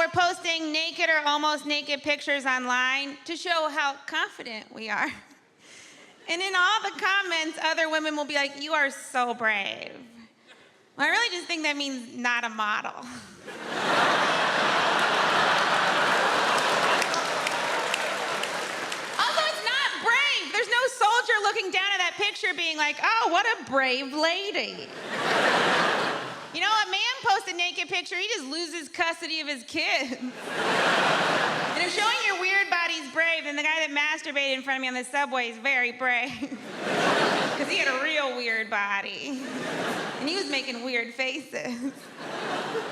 are posting naked or almost naked pictures online to show how confident we are. And in all the comments, other women will be like, you are so brave. Well, I really just think that means not a model. Also, it's not brave. There's no soldier looking down at that picture being like, oh, what a brave lady. You know, a man posts a naked picture, he just loses custody of his kids. And if showing your weird body's brave, then the guy that masturbated in front of me on the subway is very brave. Because he had a real weird body. And he was making weird faces.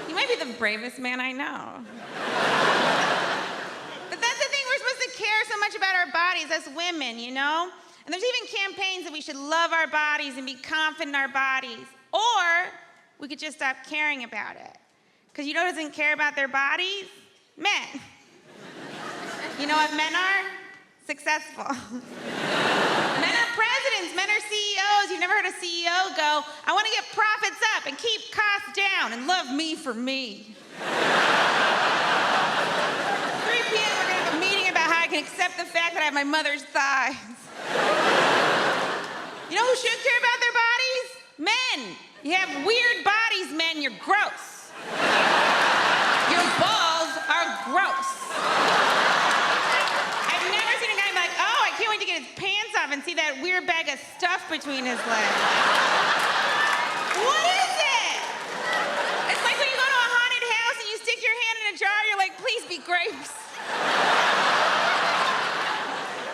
He might be the bravest man I know. But that's the thing, we're supposed to care so much about our bodies as women, you know? And there's even campaigns that we should love our bodies and be confident in our bodies. Or we could just stop caring about it. Because you know who doesn't care about their bodies? Men. You know what men are? Successful. Men are presidents, men are CEOs. You've never heard a CEO go, I want to get profits up and keep costs down and love me for me. 3 p.m. we're going to have a meeting about how I can accept the fact that I have my mother's thighs. You know who should care about their bodies? Men. You have weird bodies, men, you're gross. Your balls are gross. I've never seen a guy be like, oh, I can't wait to get his pants off and see that weird bag of stuff between his legs. What is it? It's like when you go to a haunted house and you stick your hand in a jar, you're like, please be grapes.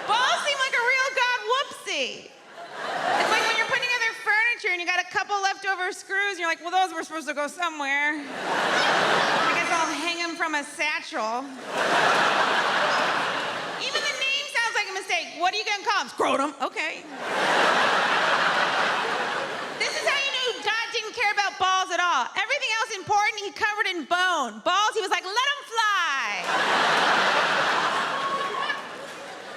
Balls seem like a real god whoopsie. It's like when you're putting together furniture and you got a couple leftover screws and you're like, well, those were supposed to go somewhere. I guess I'll hang them from a satchel. Even the name sounds like a mistake. What are you gonna call him? Scrotum. Okay. This is how you knew God didn't care about balls at all. Everything else important, he covered in bone. Balls, he was like, let them fly.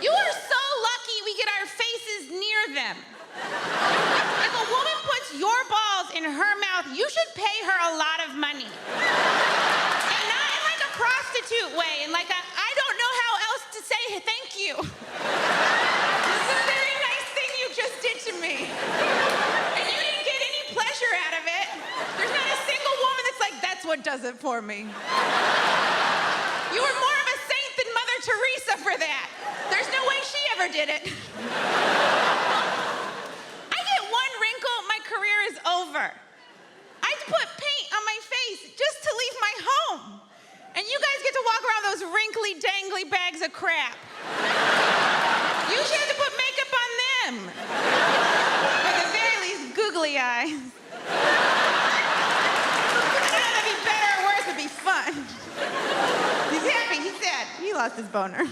You are so lucky we get our faces near them. If a woman puts your balls in her mouth, you should pay her a lot of money. And not in like a prostitute way, in like a, I don't know how else to say thank you. This is a very nice thing you just did to me. And you didn't get any pleasure out of it. There's not a single woman that's like, that's what does it for me. You were more of a saint than Mother Teresa for that. There's no way she ever did it. Is over. I had to put paint on my face just to leave my home. And you guys get to walk around those wrinkly, dangly bags of crap. You should have to put makeup on them. Or at the very least, googly eyes. I don't know if that'd be better or worse, it'd be fun. He's happy, he's sad. He lost his boner.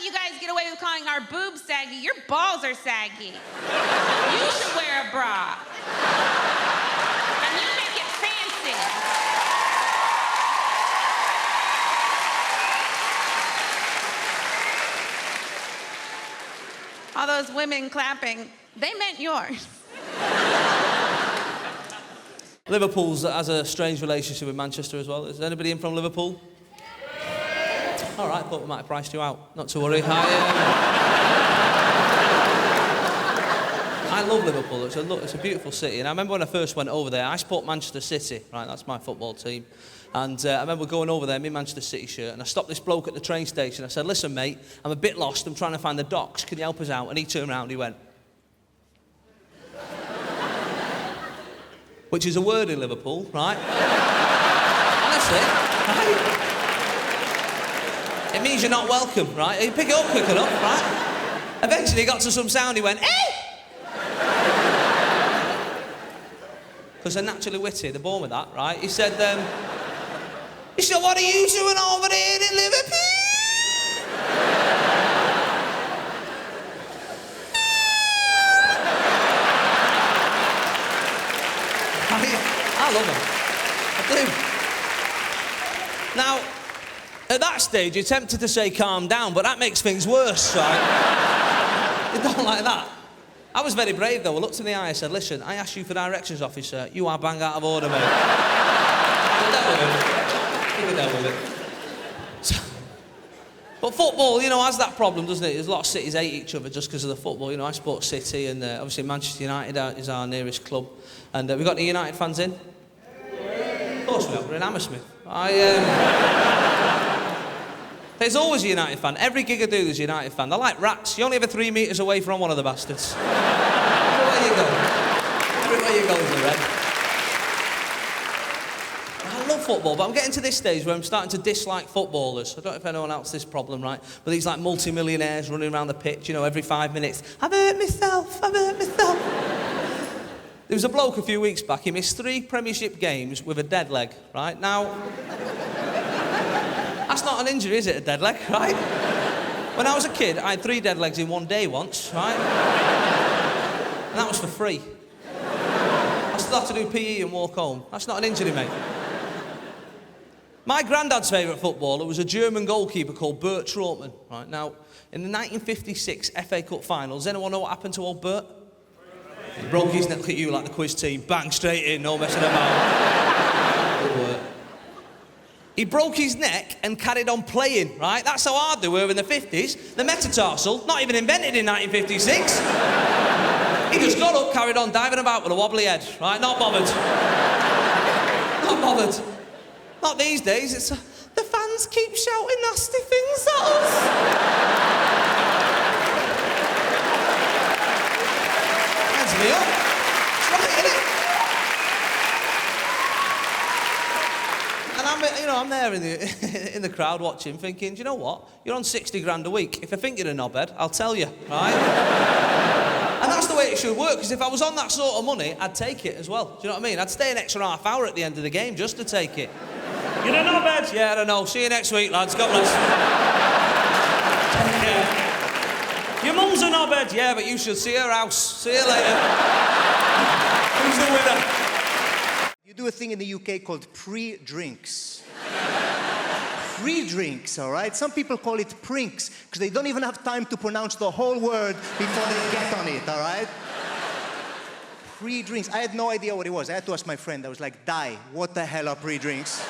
You guys get away with calling our boobs saggy. Your balls are saggy. You should wear a bra. And you make it fancy. All those women clapping, they meant yours. Liverpool has a strange relationship with Manchester as well. Is anybody in from Liverpool? All right, thought we might have priced you out. Not to worry. I love Liverpool. It's a beautiful city. And I remember when I first went over there, I support Manchester City, right? That's my football team. And I remember going over there in my Manchester City shirt, and I stopped this bloke at the train station. I said, listen, mate, I'm a bit lost. I'm trying to find the docks. Can you help us out? And he turned around and he went... Which is a word in Liverpool, right? Honestly, right? It means you're not welcome, right? You pick it up quick enough, right? Eventually he got to some sound, he went, hey! Because they're naturally witty, they're born with that, right? He said, what are you doing over there in Liverpool? I love him. I do. Now, at that stage, you're tempted to say calm down, but that makes things worse, right? You don't like that. I was very brave, though. I looked in the eye, I said, listen, I asked you for directions, officer. You are bang out of order, mate. Keep it down with it. But football, you know, has that problem, doesn't it? There's a lot of cities hate each other just because of the football. You know, I support City, and obviously Manchester United is our nearest club. And we got any United fans in? Of course we have. We're in Hammersmith. There's always a United fan. Every gig I do, there's a United fan. They're like rats. You're only ever 3 metres away from one of the bastards. Everywhere you go. Everywhere you go is a red. I love football, but I'm getting to this stage where I'm starting to dislike footballers. I don't know if anyone else has this problem, right? But these like multi-millionaires running around the pitch, you know, every 5 minutes. I've hurt myself. There was a bloke a few weeks back, he missed 3 Premiership games with a dead leg, right? Now, that's not an injury, is it, a dead leg, right? When I was a kid, I had 3 dead legs in one day once, right? And that was for free. I still have to do PE and walk home. That's not an injury, mate. My granddad's favourite footballer was a German goalkeeper called Bert Trautmann, right? Now, in the 1956 FA Cup final, does anyone know what happened to old Bert? He broke his neck. Look at you like the quiz team. Bang, straight in, no messing about. Good work. He broke his neck and carried on playing, right? That's how hard they were in the 50s. The metatarsal, not even invented in 1956. He just got up, carried on diving about with a wobbly head, right? Not bothered. Not bothered. Not these days. It's the fans keep shouting nasty things at us. Me up. It's right, innit? And I'm there in the crowd watching, thinking, do you know what? You're on 60 grand a week. If I think you're a knobhead, I'll tell you, right? And that's the way it should work, because if I was on that sort of money, I'd take it as well. Do you know what I mean? I'd stay an extra half hour at the end of the game just to take it. You're a knobhead? Yeah, I don't know. See you next week, lads. God bless. Take care. Your mum's a knobhead. Yeah, but you should see her house. See you later. Who's the winner? You do a thing in the UK called pre-drinks. Pre-drinks, all right? Some people call it prinks, because they don't even have time to pronounce the whole word before they get on it, all right? Pre-drinks. I had no idea what it was. I had to ask my friend. I was like, Di, what the hell are pre-drinks?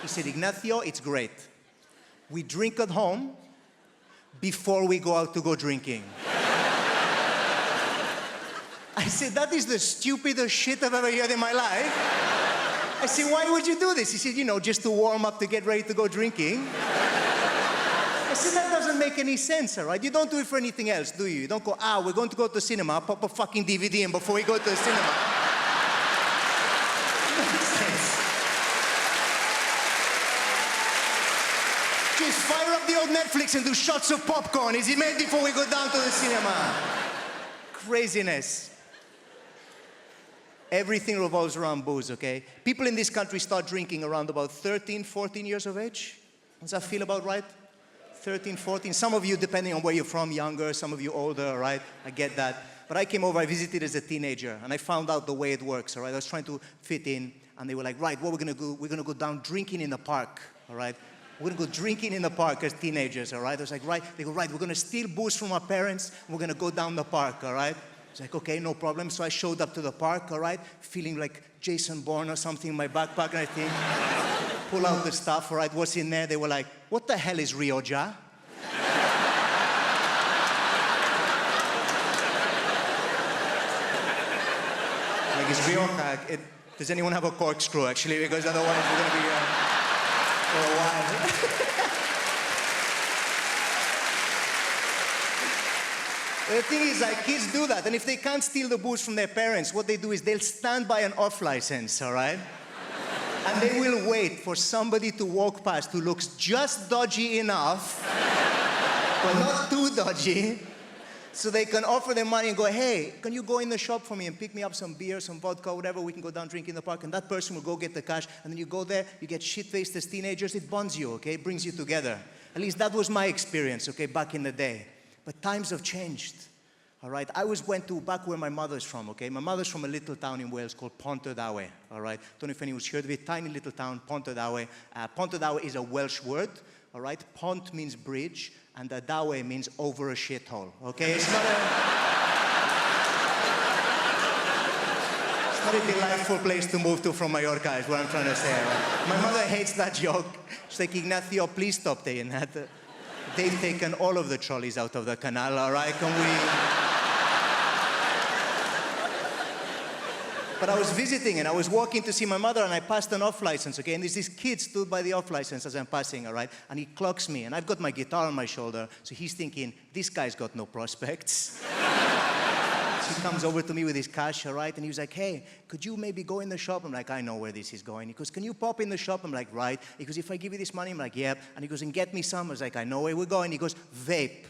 He said, Ignacio, it's great. We drink at home before we go out to go drinking. I said, that is the stupidest shit I've ever heard in my life. I said, why would you do this? He said, you know, just to warm up to get ready to go drinking. I said, that doesn't make any sense, all right? You don't do it for anything else, do you? You don't go, we're going to go to the cinema, pop a fucking DVD in before we go to the cinema. It makes sense. Just fire up the old Netflix and do shots of popcorn. Is it made before we go down to the cinema? Craziness. Everything revolves around booze, okay? People in this country start drinking around about 13, 14 years of age. Does that feel about right? 13, 14. Some of you, depending on where you're from, younger, some of you older, right? I get that. But I came over, I visited as a teenager, and I found out the way it works, all right? I was trying to fit in, and they were like, right, what we're gonna do? We're gonna go down drinking in the park, all right? We're gonna go drinking in the park as teenagers, all right? I was like, right. They go, right, we're gonna steal booze from our parents, and we're gonna go down the park, all right? I was like, okay, no problem. So I showed up to the park, all right? Feeling like Jason Bourne or something in my backpack, and I think, pull out the stuff, all right? What's in there? They were like, what the hell is Rioja? Like, it's Rioja. Does anyone have a corkscrew, actually? Because otherwise we're gonna be here for a while. The thing is, like, kids do that, and if they can't steal the booze from their parents, what they do is they'll stand by an off license, all right? And they will wait for somebody to walk past who looks just dodgy enough, but not too dodgy, so they can offer them money and go, hey, can you go in the shop for me and pick me up some beer, some vodka, whatever, we can go down drink in the park, and that person will go get the cash, and then you go there, you get shit-faced as teenagers, it bonds you, okay? It brings you together. At least that was my experience, okay, back in the day. But times have changed, all right? I went to back where my mother's from, okay? My mother's from a little town in Wales called Odewale, all right? Don't know if anyone's heard of it. Tiny little town, Odewale. Odewale is a Welsh word, all right? Pont means bridge, and Adawe means over a shithole, okay? It's not a delightful place to move to from Mallorca, is what I'm trying to say. My mother hates that joke. She's like, Ignacio, please stop saying that. They've taken all of the trolleys out of the canal, all right? Can we... But I was visiting and I was walking to see my mother and I passed an off license, okay? And there's this kid stood by the off license as I'm passing, all right? And he clocks me and I've got my guitar on my shoulder, so he's thinking, this guy's got no prospects. So he comes over to me with his cash, all right? And he was like, hey, could you maybe go in the shop? I'm like, I know where this is going. He goes, can you pop in the shop? I'm like, right. He goes, if I give you this money? I'm like, yep. And he goes, and get me some. I was like, I know where we're going. He goes, vape.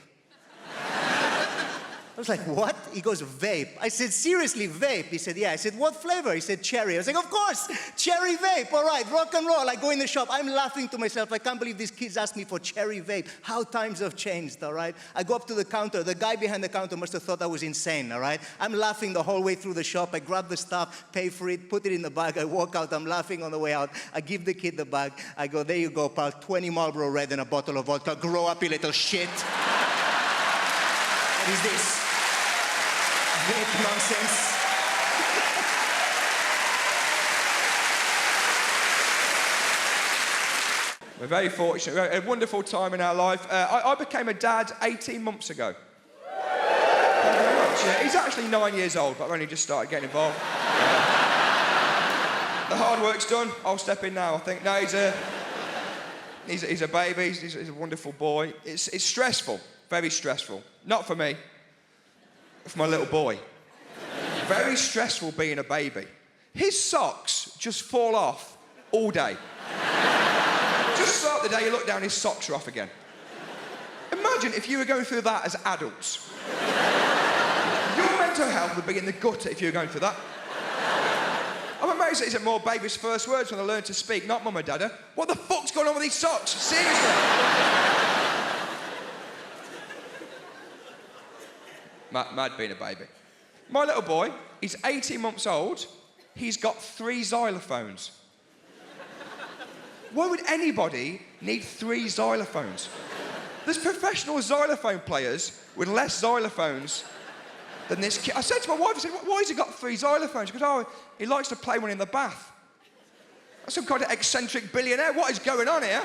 I was like, what? He goes, vape. I said, seriously, vape? He said, yeah. I said, what flavor? He said, cherry. I was like, of course, cherry vape. All right, rock and roll. I go in the shop. I'm laughing to myself. I can't believe these kids asked me for cherry vape. How times have changed, all right? I go up to the counter. The guy behind the counter must have thought I was insane, all right? I'm laughing the whole way through the shop. I grab the stuff, pay for it, put it in the bag. I walk out. I'm laughing on the way out. I give the kid the bag. I go, there you go, pal. 20 Marlboro Red and a bottle of vodka. Grow up, you little shit. What is this? Vape nonsense. We're very fortunate. We had a wonderful time in our life. I became a dad 18 months ago. Thank you very much. Yeah, he's actually 9 years old, but I've only just started getting involved. The hard work's done. I'll step in now, I think. No, he's a baby. He's a wonderful boy. It's stressful, very stressful. Not for me. For my little boy. Very stressful being a baby. His socks just fall off all day. Just start the day, you look down, his socks are off again. Imagine if you were going through that as adults. Your mental health would be in the gutter if you were going through that. I'm amazed that isn't more baby's first words when they learn to speak, not mum and dada. What the fuck's going on with these socks? Seriously. Mad being a baby. My little boy, he's 18 months old. He's got 3 xylophones. Why would anybody need 3 xylophones? There's professional xylophone players with less xylophones than this kid. I said to my wife, I said, why has he got 3 xylophones? She goes, oh, he likes to play one in the bath. That's some kind of eccentric billionaire. What is going on here?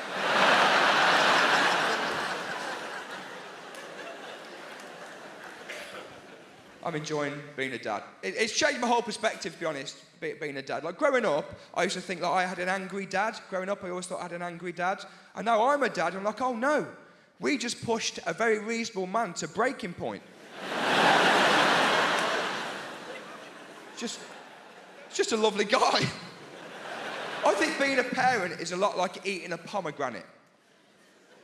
I'm enjoying being a dad. It's changed my whole perspective, to be honest, being a dad. Like, growing up, I used to think that I had an angry dad. Growing up, I always thought I had an angry dad. And now I'm a dad, I'm like, oh no, we just pushed a very reasonable man to breaking point. just a lovely guy. I think being a parent is a lot like eating a pomegranate.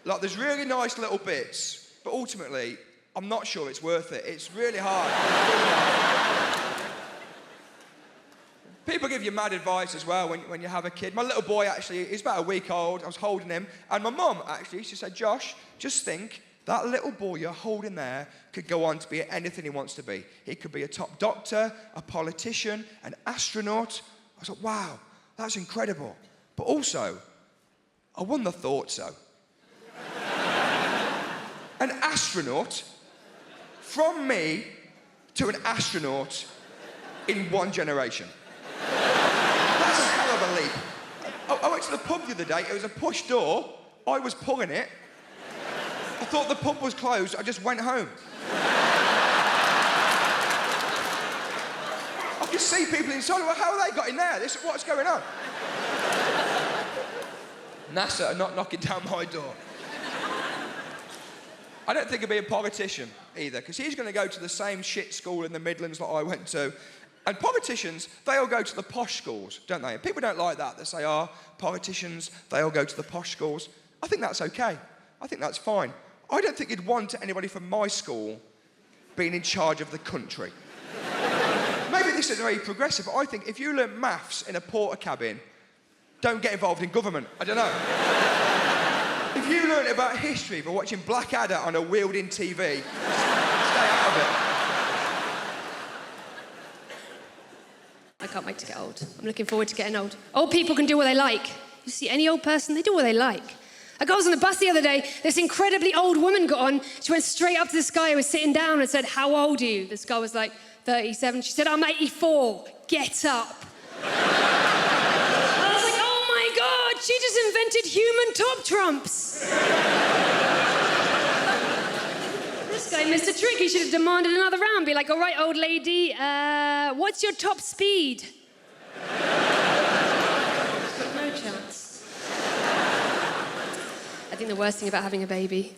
Like, there's really nice little bits, but ultimately, I'm not sure it's worth it. It's really hard. People give you mad advice as well when you have a kid. My little boy, actually, he's about a week old. I was holding him. And my mum, actually, she said, Josh, just think, that little boy you're holding there could go on to be anything he wants to be. He could be a top doctor, a politician, an astronaut. I was like, wow, that's incredible. But also, I wouldn't have thought so. An astronaut? From me to an astronaut in 1 generation. That's a hell of a leap. I went to the pub the other day. It was a push door. I was pulling it. I thought the pub was closed. I just went home. I could see people inside. Well, how have they got in there? What's going on? NASA are not knocking down my door. I don't think he'll be a politician either, because he's going to go to the same shit school in the Midlands that I went to. And politicians, they all go to the posh schools, don't they? And people don't like that. They say, oh, politicians, they all go to the posh schools. I think that's okay. I think that's fine. I don't think you'd want anybody from my school being in charge of the country. Maybe this is very progressive, but I think if you learn maths in a porter cabin, don't get involved in government. I don't know. If you learn about history by watching Blackadder on a wheeled-in TV, stay out of it. I can't wait to get old. I'm looking forward to getting old. Old people can do what they like. You see any old person, they do what they like. I was on the bus the other day, this incredibly old woman got on, she went straight up to this guy who was sitting down and said, how old are you? This guy was like, 37. She said, I'm 84. Get up. I was like, oh my God, she just invented human top trumps. This guy missed a trick. He should have demanded another round. Be like, all right, old lady, what's your top speed? Got no chance. I think the worst thing about having a baby,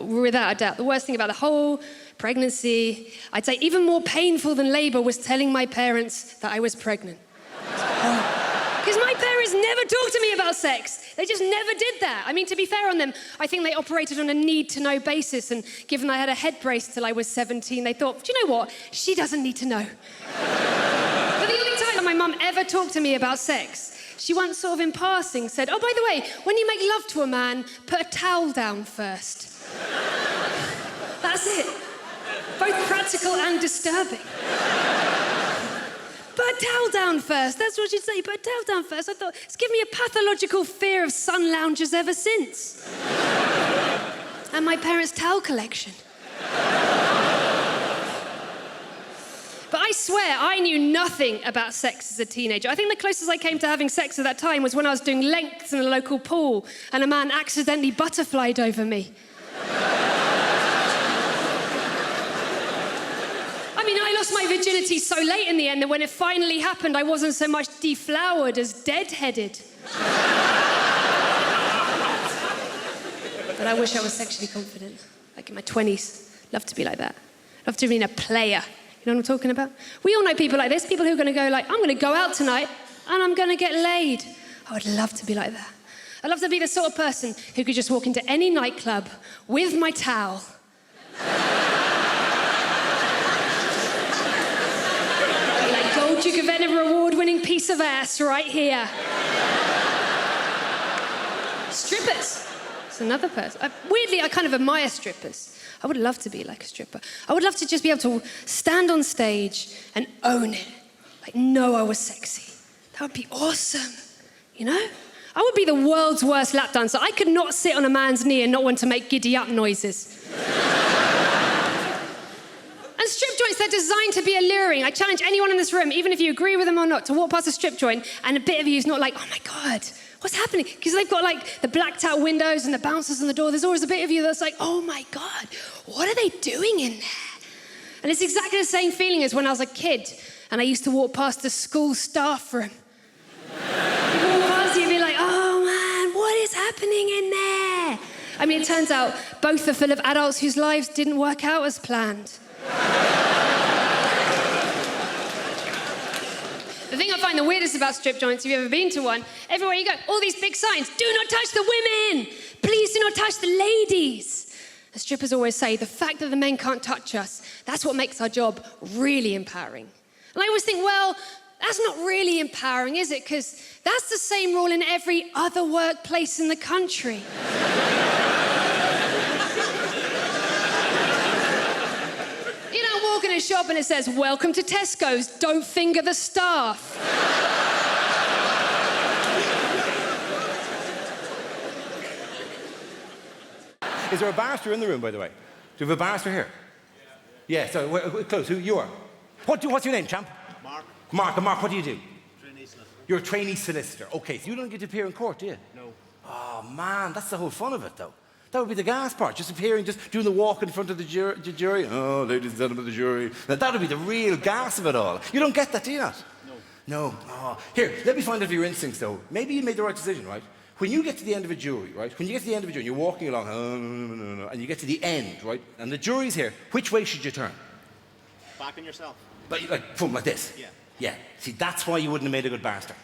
without a doubt, the worst thing about the whole pregnancy, I'd say even more painful than labour, was telling my parents that I was pregnant. Because my parents never talked to me about sex. They just never did that. I mean, to be fair on them, I think they operated on a need-to-know basis, and given I had a head brace till I was 17, they thought, do you know what? She doesn't need to know. But the only time that my mum ever talked to me about sex, she once sort of in passing said, oh, by the way, when you make love to a man, put a towel down first. That's it. Both practical and disturbing. Put a towel down first. That's what she'd say. Put a towel down first. I thought, it's given me a pathological fear of sun loungers ever since. And my parents' towel collection. But I swear, I knew nothing about sex as a teenager. I think the closest I came to having sex at that time was when I was doing lengths in a local pool and a man accidentally butterflied over me. I mean, I lost my virginity so late in the end that when it finally happened, I wasn't so much deflowered as dead-headed. But I wish I was sexually confident, like in my 20s. Love to be like that. Love to be a player. You know what I'm talking about? We all know people like this, people who are going to go like, I'm going to go out tonight and I'm going to get laid. I would love to be like that. I'd love to be the sort of person who could just walk into any nightclub with my towel. Like Gold Duke of Edinburgh award-winning piece of ass right here. Strippers. It's another person. Weirdly, I kind of admire strippers. I would love to be like a stripper. I would love to just be able to stand on stage and own it. Like, know I was sexy. That would be awesome, you know? I would be the world's worst lap dancer. I could not sit on a man's knee and not want to make giddy-up noises. And strip joints, they're designed to be alluring. I challenge anyone in this room, even if you agree with them or not, to walk past a strip joint and a bit of you is not like, oh my God, what's happening? Because they've got like the blacked out windows and the bouncers on the door. There's always a bit of you that's like, oh my God, what are they doing in there? And it's exactly the same feeling as when I was a kid and I used to walk past the school staff room. You walk past, you'd be like, oh man, what is happening in there? I mean, it turns out both are full of adults whose lives didn't work out as planned. The thing I find the weirdest about strip joints, if you've ever been to one, everywhere you go, all these big signs, do not touch the women! Please do not touch the ladies! The strippers always say, the fact that the men can't touch us, that's what makes our job really empowering. And I always think, well, that's not really empowering, is it? Because that's the same rule in every other workplace in the country. You don't walk in a shop and it says, welcome to Tesco's, don't finger the staff. Is there a barrister in the room, by the way? Do we have a barrister here? Yeah, so close. Who you are? What's your name, champ? Mark. Mark, what do you do? Trainee solicitor. You're a trainee solicitor. Okay, so you don't get to appear in court, do you? No. Oh, man, that's the whole fun of it, though. That would be the gas part, just appearing, just doing the walk in front of the jury. Oh, ladies and gentlemen of the jury. Now, that would be the real gas of it all. You don't get that, do you not? No. Oh. Here, let me find out your instincts, though. Maybe you made the right decision, right? When you get to the end of a jury, right? When you get to the end of a jury, you're walking along, no, and you get to the end, right? And the jury's here. Which way should you turn? Back on yourself. Like like this? Yeah. Yeah. See, that's why you wouldn't have made a good barrister.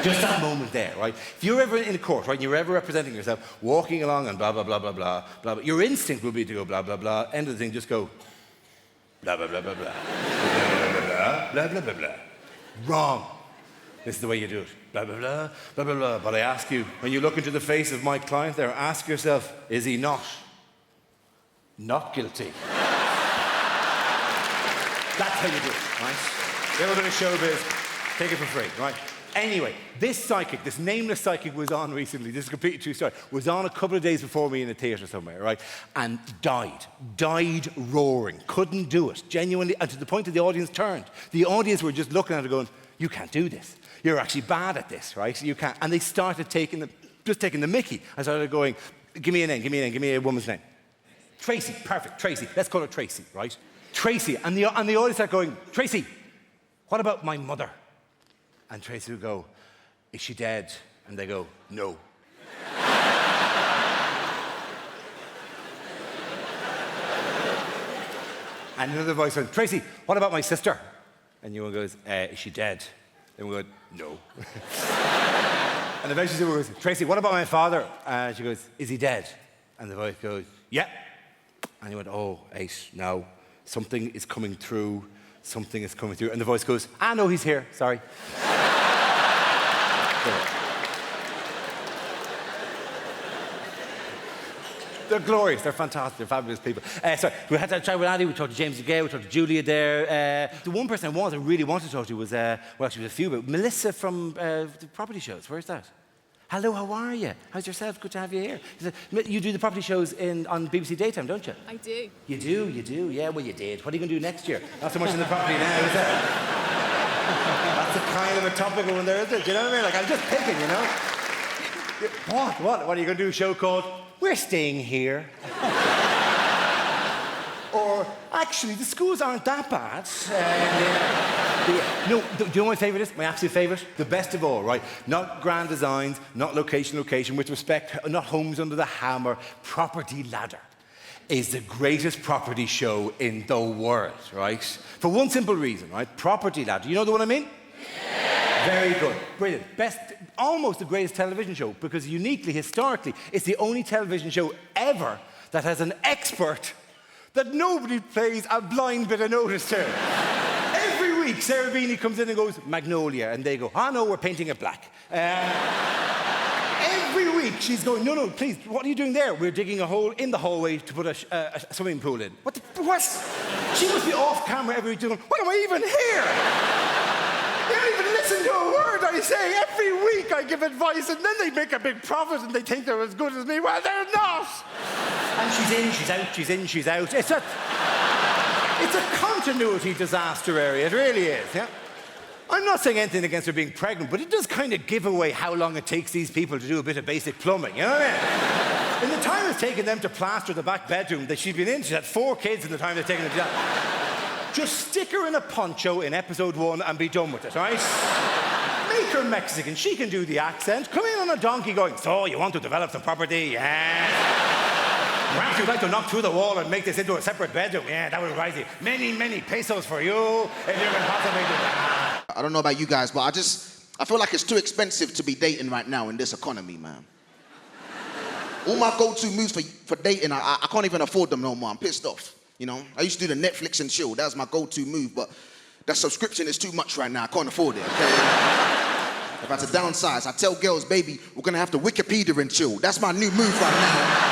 Just that moment there, right? If you're ever in a court, right, and you're ever representing yourself, walking along and blah, blah, blah, blah, blah, blah, your instinct will be to go blah, blah, blah, end of the thing, just go blah, blah, blah, blah, blah, blah, blah, blah, blah, blah. Wrong. This is the way you do it. Blah, blah, blah, blah, blah, blah. But I ask you, when you look into the face of my client there, ask yourself, is he not guilty? That's how you do it, right? You ever been in showbiz, take it for free, right? Anyway, this psychic, this nameless psychic was on recently, this is a completely true story, was on a couple of days before me in a theatre somewhere, right? And died roaring, couldn't do it, genuinely, and to the point that the audience turned. The audience were just looking at her going, you can't do this. You're actually bad at this, right? You can't. And they started taking the mickey. I started going, give me a name, give me a woman's name. Tracy, perfect, Tracy. Let's call her Tracy, right? Tracy. And the audience started going, Tracy, what about my mother? And Tracy would go, is she dead? And they go, no. And another voice went, Tracy, what about my sister? And one goes, is she dead? And we go, no. And eventually someone goes, Tracy, what about my father? And she goes, is he dead? And the voice goes, yeah. And he went, oh, Ace, no. Something is coming through. Something is coming through. And the voice goes, no, he's here. Sorry. They're glorious, they're fantastic, they're fabulous people. So we had to chat with Andy, we talked to James Acaster, we talked to Julia there. The one person I really wanted to talk to was, well, actually, was a few, but Melissa from the property shows. Where's that? Hello, how are you? How's yourself? Good to have you here. You do the property shows on BBC Daytime, don't you? I do. You do? Yeah, well, you did. What are you going to do next year? Not so much in the property now, is it? That's a kind of a topical one there, isn't it? Do you know what I mean? Like, I'm just picking, you know? What are you going to do? A show called We're Staying Here? Or, actually, the schools aren't that bad. No, do you know what my favourite is? My absolute favourite? The best of all, right? Not grand designs, not location, with respect, not homes under the hammer. Property Ladder is the greatest property show in the world, right? For one simple reason, right? Property Ladder. You know the one I mean? Yeah. Very good. Brilliant. Best, almost the greatest television show, because uniquely, historically, it's the only television show ever that has an expert that nobody pays a blind bit of notice to. Every week, Sarah Beanie comes in and goes, Magnolia, and they go, no, we're painting it black. Every week, she's going, no, please, what are you doing there? We're digging a hole in the hallway to put a swimming pool in. What? She must be off camera every week doing, what am I even here? They don't even listen to a word I say. Every week I give advice, and then they make a big profit, and they think they're as good as me. Well, they're not. And she's in, she's out, she's in, she's out. It's a continuity disaster area, it really is, yeah? I'm not saying anything against her being pregnant, but it does kind of give away how long it takes these people to do a bit of basic plumbing, you know what I mean? In the time it's taken them to plaster the back bedroom that she's been in, she's had 4 kids in the time they've taken the job. Just stick her in a poncho in episode 1 and be done with it, right? Make her Mexican, she can do the accent. Come in on a donkey going, so you want to develop the property? Yeah. Perhaps you'd like to knock through the wall and make this into a separate bedroom. Yeah, that would rise you. Many pesos for you if you can possibly do that. I don't know about you guys, but I feel like it's too expensive to be dating right now in this economy, man. All my go-to moves for dating, I can't even afford them no more. I'm pissed off, you know? I used to do the Netflix and chill. That was my go-to move, but that subscription is too much right now. I can't afford it, okay? If I had to downsize, I tell girls, baby, we're gonna have to Wikipedia and chill. That's my new move right now.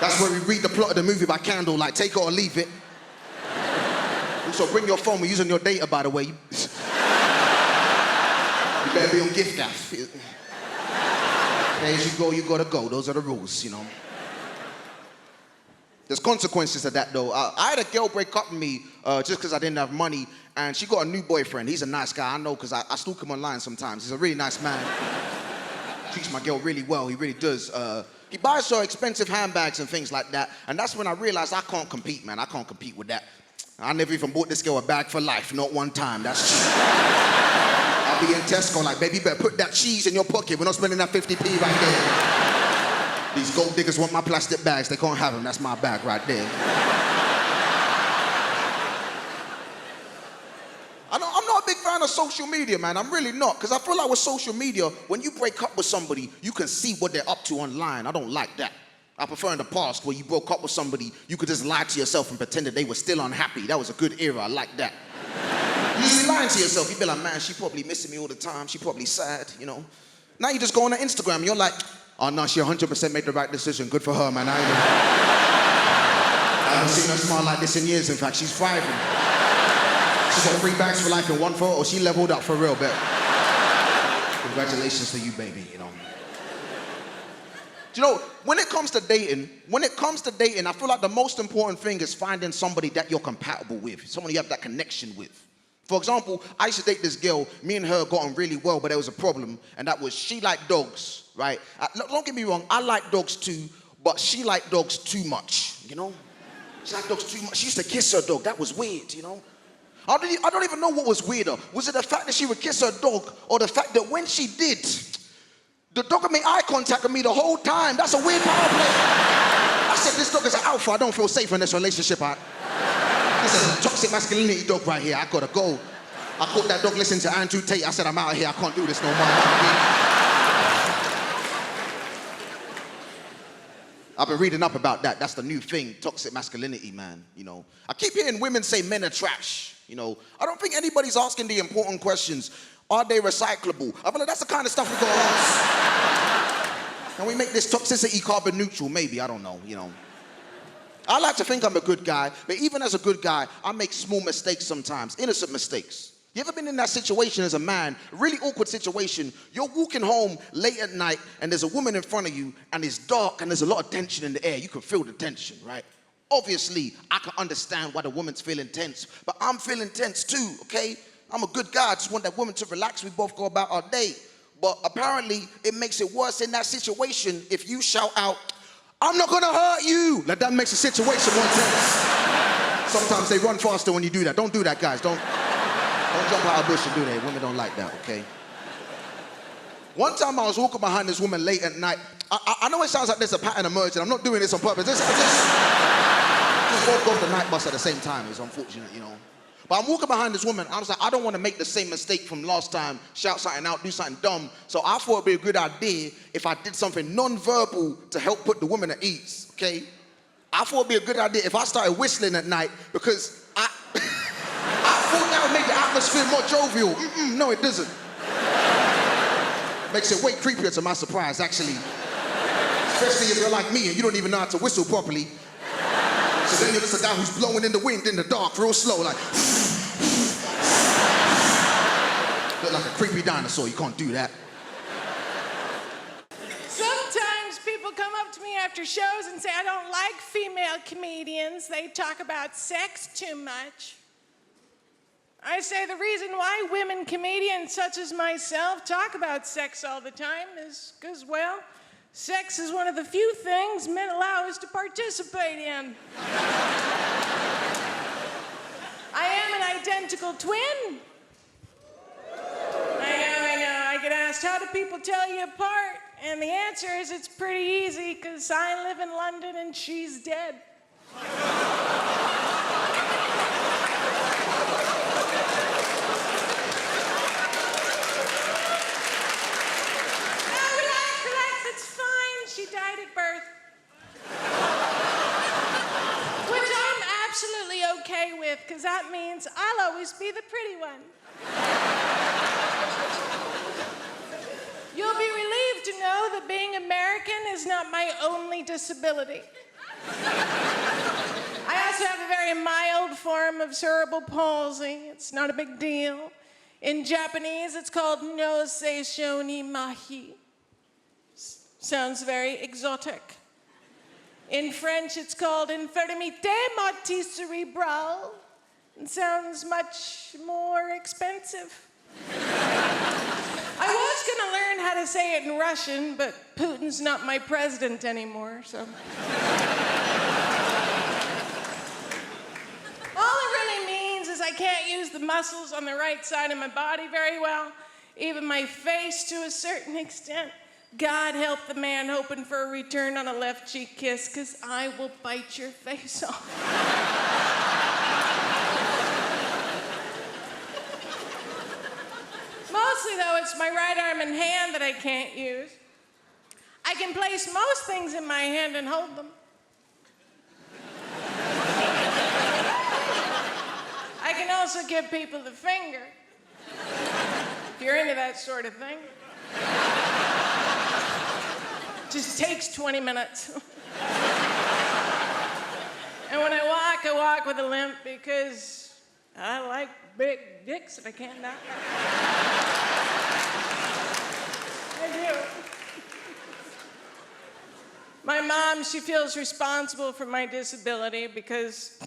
That's where we read the plot of the movie by candlelight. Take it or leave it. Also, bring your phone. We're using your data, by the way. You better be on gift gas. As you go, you gotta go. Those are the rules, you know. There's consequences to that, though. I had a girl break up with me just because I didn't have money, and she got a new boyfriend. He's a nice guy, I know, because I stalk him online sometimes. He's a really nice man. Treats my girl really well, he really does. He buys her expensive handbags and things like that, and that's when I realized I can't compete, man. I can't compete with that. I never even bought this girl a bag for life, not one time. That's cheap. I'll be in Tesco like, baby, you better put that cheese in your pocket. We're not spending that 50p right there. These gold diggers want my plastic bags. They can't have them. That's my bag right there. I'm not a big fan of social media, man. I'm really not. Because I feel like with social media, when you break up with somebody, you can see what they're up to online. I don't like that. I prefer in the past where you broke up with somebody, you could just lie to yourself and pretend that they were still unhappy. That was a good era. I like that. You just be lying to yourself. You'd be like, man, she probably missing me all the time. She probably sad, you know. Now you just go on her Instagram and you're like, oh, no, she 100% made the right decision. Good for her, man. I haven't seen her smile like this in years. In fact, she's thriving. She's got 3 bags for life in one photo. She leveled up for real, bet. Congratulations to you, baby, you know. Do you know, when it comes to dating, I feel like the most important thing is finding somebody that you're compatible with, someone you have that connection with. For example, I used to date this girl, me and her got on really well, but there was a problem, and that was she liked dogs, right? Don't get me wrong, I like dogs too, but she liked dogs too much, you know? She liked dogs too much. She used to kiss her dog, that was weird, you know? I don't even know what was weirder. Was it the fact that she would kiss her dog, or the fact that when she did, the dog would make eye contact with me the whole time? That's a weird power play. I said, this dog is an alpha, I don't feel safe in this relationship. This is a toxic masculinity dog right here. I gotta go. I caught that dog listening to Andrew Tate. I said, I'm out of here. I can't do this no more. I've been reading up about that. That's the new thing, toxic masculinity, man. You know, I keep hearing women say men are trash. You know, I don't think anybody's asking the important questions. Are they recyclable? I feel like that's the kind of stuff we gotta ask. Can we make this toxicity carbon neutral? Maybe, I don't know, you know. I like to think I'm a good guy, but even as a good guy, I make small mistakes sometimes, innocent mistakes. You ever been in that situation as a man, a really awkward situation, you're walking home late at night and there's a woman in front of you and it's dark and there's a lot of tension in the air. You can feel the tension, right? Obviously, I can understand why the woman's feeling tense, but I'm feeling tense too, okay? I'm a good guy, I just want that woman to relax, we both go about our day. But apparently, it makes it worse in that situation if you shout out, I'm not gonna hurt you. Like that makes the situation more tense. Sometimes they run faster when you do that. Don't do that, guys. Don't jump out of a bush and do that. Women don't like that, okay? One time I was walking behind this woman late at night. I know it sounds like there's a pattern emerging. I'm not doing this on purpose. Just woke off the night bus at the same time. It's unfortunate, you know. But I'm walking behind this woman. I was like, I don't want to make the same mistake from last time, shout something out, do something dumb. So I thought it'd be a good idea if I did something non-verbal to help put the woman at ease, okay? I thought it'd be a good idea if I started whistling at night because I thought that would make the atmosphere more jovial. No, it doesn't. Makes it way creepier to my surprise, actually. Especially if you're like me and you don't even know how to whistle properly. So then you're just a guy who's blowing in the wind in the dark, real slow, like. Look like a creepy dinosaur, you can't do that. Sometimes people come up to me after shows and say, I don't like female comedians. They talk about sex too much. I say the reason why women comedians such as myself talk about sex all the time is because, well, sex is one of the few things men allow us to participate in. I am an identical twin. I know. I get asked, how do people tell you apart? And the answer is it's pretty easy, because I live in London and she's dead. She died at birth. Which I'm absolutely okay with, because that means I'll always be the pretty one. You'll be relieved to know that being American is not my only disability. I also have a very mild form of cerebral palsy. It's not a big deal. In Japanese, it's called no seishou ni mahi. Sounds very exotic. In French, it's called infirmité motrice cérébrale. It sounds much more expensive. I was gonna learn how to say it in Russian, but Putin's not my president anymore, so. All it really means is I can't use the muscles on the right side of my body very well, even my face to a certain extent. God help the man hoping for a return on a left cheek kiss, because I will bite your face off. Mostly, though, it's my right arm and hand that I can't use. I can place most things in my hand and hold them. I can also give people the finger, if you're into that sort of thing. Just takes 20 minutes. And when I walk with a limp because I like big dicks if I can not. I do. My mom, she feels responsible for my disability because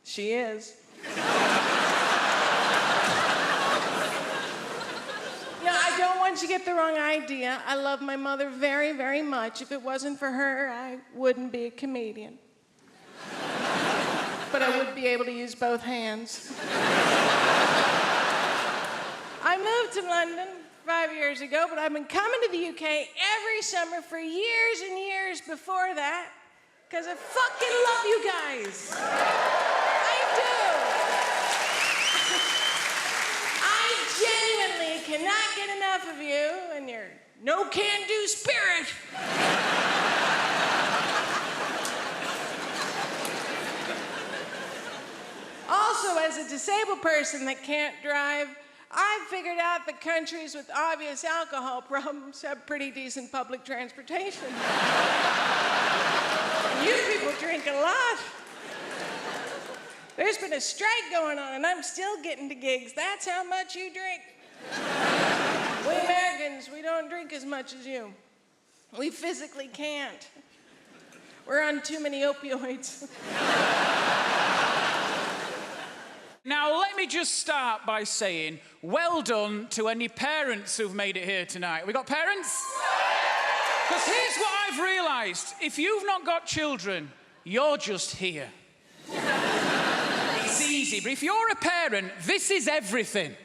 she is. I don't want you to get the wrong idea. I love my mother very, very much. If it wasn't for her, I wouldn't be a comedian. But I would be able to use both hands. I moved to London 5 years ago, but I've been coming to the UK every summer for years and years before that, because I fucking love you guys. I do. I genuinely cannot get enough of you and your no-can-do spirit. Also, as a disabled person that can't drive, I've figured out that countries with obvious alcohol problems have pretty decent public transportation. And you people drink a lot. There's been a strike going on, and I'm still getting to gigs. That's how much you drink. We Americans, we don't drink as much as you. We physically can't. We're on too many opioids. Now, let me just start by saying, well done to any parents who've made it here tonight. We got parents? Because here's what I've realised. If you've not got children, you're just here. It's easy, but if you're a parent, this is everything.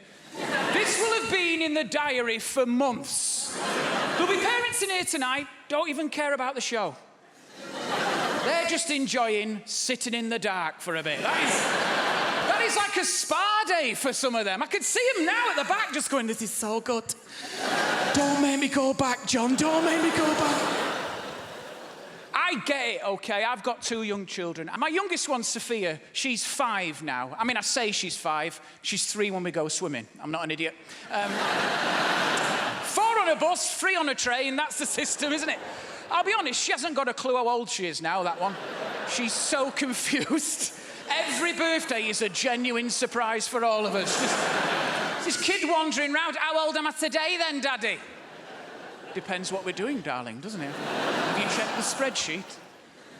This will have been in the diary for months. There'll be parents in here tonight, don't even care about the show. They're just enjoying sitting in the dark for a bit. That is like a spa day for some of them. I could see them now at the back just going, this is so good. Don't make me go back, John. Don't make me go back. I get it, okay? I've got 2 young children. My youngest one's Sophia. She's 5 now. I mean, I say she's 5. She's 3 when we go swimming. I'm not an idiot. 4 on a bus, 3 on a train. That's the system, isn't it? I'll be honest, she hasn't got a clue how old she is now, that one. She's so confused. Every birthday is a genuine surprise for all of us. This kid wandering round. How old am I today then, Daddy? Depends what we're doing, darling, doesn't it? Have you checked the spreadsheet?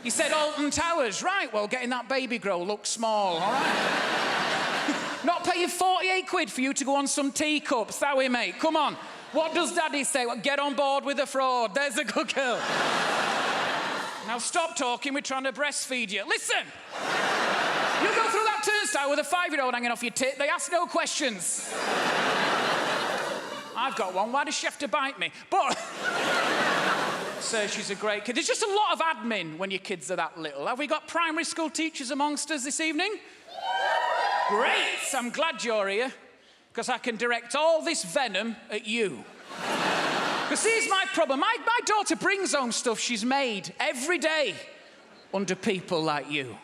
You said Alton Towers. Right, well, getting that baby grow looks small, all right? Not paying 48 quid for you to go on some teacups, that way, mate. Come on. What does Daddy say? Well, get on board with the fraud. There's a good girl. Now stop talking, we're trying to breastfeed you. Listen! You go through that turnstile with a 5-year-old hanging off your tit, they ask no questions. I've got one, why does she have to bite me? But, so she's a great kid. There's just a lot of admin when your kids are that little. Have we got primary school teachers amongst us this evening? Great, I'm glad you're here, because I can direct all this venom at you. Because here's my problem. My daughter brings home stuff she's made every day under people like you.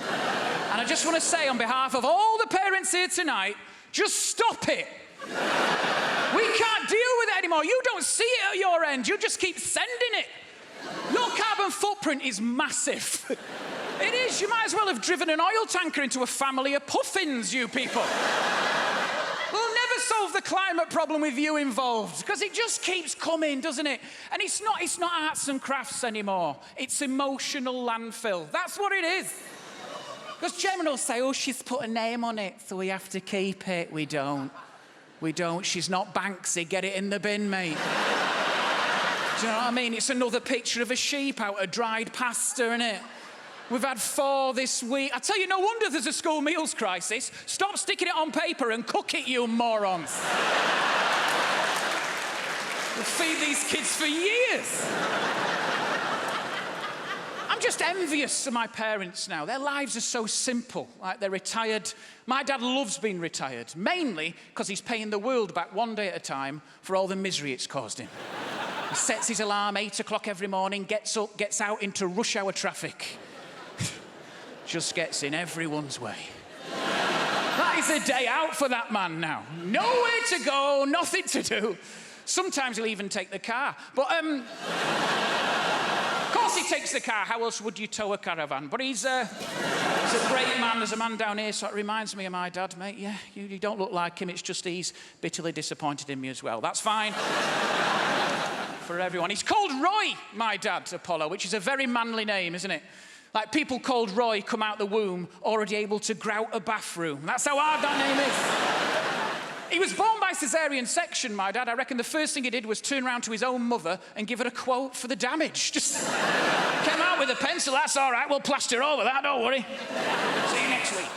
And I just want to say on behalf of all the parents here tonight, just stop it. We can't deal with it anymore. You don't see it at your end. You just keep sending it. Your carbon footprint is massive. It is. You might as well have driven an oil tanker into a family of puffins, you people. We'll never solve the climate problem with you involved, because it just keeps coming, doesn't it? And it's not arts and crafts anymore. It's emotional landfill. That's what it is. Because Gemma will say, oh, she's put a name on it, so we have to keep it. We don't. We don't. She's not Banksy. Get it in the bin, mate. Do you know what I mean? It's another picture of a sheep out of dried pasta, innit? We've had 4 this week. I tell you, no wonder there's a school meals crisis. Stop sticking it on paper and cook it, you morons. We'll feed these kids for years. I'm just envious of my parents now. Their lives are so simple. Like, they're retired. My dad loves being retired, mainly because he's paying the world back one day at a time for all the misery it's caused him. He sets his alarm 8 o'clock every morning, gets up, gets out into rush hour traffic. Just gets in everyone's way. That is a day out for that man now. Nowhere to go, nothing to do. Sometimes he'll even take the car. But, of course he takes the car. How else would you tow a caravan? But he's a great man. There's a man down here, so it reminds me of my dad, mate. Yeah, you don't look like him. It's just he's bitterly disappointed in me as well. That's fine. for everyone. He's called Roy, my dad, Apollo, which is a very manly name, isn't it? Like people called Roy come out the womb already able to grout a bathroom. That's how hard that name is. He was born by caesarean section, my dad. I reckon the first thing he did was turn around to his own mother and give her a quote for the damage. Just came out with a pencil, that's all right, we'll plaster over that, don't worry. See you next week.